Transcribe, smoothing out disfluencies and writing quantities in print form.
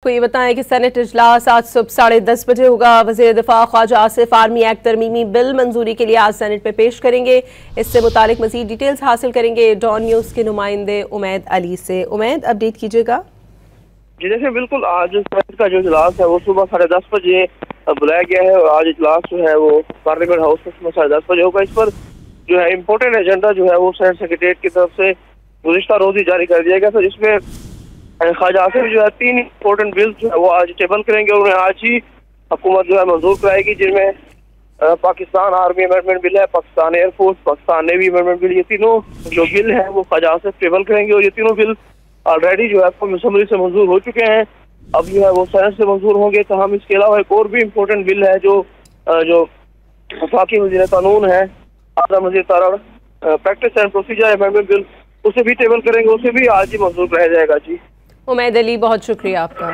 को ये बताएं कि सेनेट इजलास आज सुबह 10:30 बजे होगा। वज़ीर दिफा ख्वाजा आसिफ आर्मी एक्ट तरमीमी बिल मंजूरी के लिए आज सेनेट में पेश करेंगे। इससे मुतालिक मजीद डिटेल्स हासिल करेंगे डॉन न्यूज़ के नुमाइंदे उमैद अली से। उमैद, अपडेट कीजिएगा। जी देखिए, बिल्कुल आज सेनेट का जो इजलास है वो सुबह 10:30 बजे बुलाया गया है और आज इजलास जो है वो पार्लियामेंट हाउस में सुबह 10:30 बजे होगा। इस पर जो है इम्पोर्टेंट एजेंडा जो है वो सेनेट सेक्रेटरीट की तरफ से गुज़िश्ता रोज ही जारी कर दिया गया था, जिसमें ख्वाजा आसिफ जो है 3 इम्पोर्टेंट बिल्स जो है वो आज टेबल करेंगे और उन्हें आज ही हुकूमत जो है मंजूर कराएगी, जिनमें पाकिस्तान आर्मी अमेंडमेंट बिल है, Pakistan air force, Pakistan navy amendment bill, ये तीनों जो बिल है वो ख्वाजा आसिफ टेबल करेंगे और ये तीनों बिल ऑलरेडी जो है असम्बली से मंजूर हो चुके हैं। अब जो है वो सेनेट से मंजूर होंगे। तो हम इसके अलावा एक और भी इम्पोर्टेंट बिल है जो वफाकी वज़ीर कानून है आज़म वज़ीर तारा practice and procedure amendment bill, उसे भी टेबल करेंगे, उसे भी आज ही मंजूर कराया जाएगा। जी उमैद अली, बहुत शुक्रिया आपका।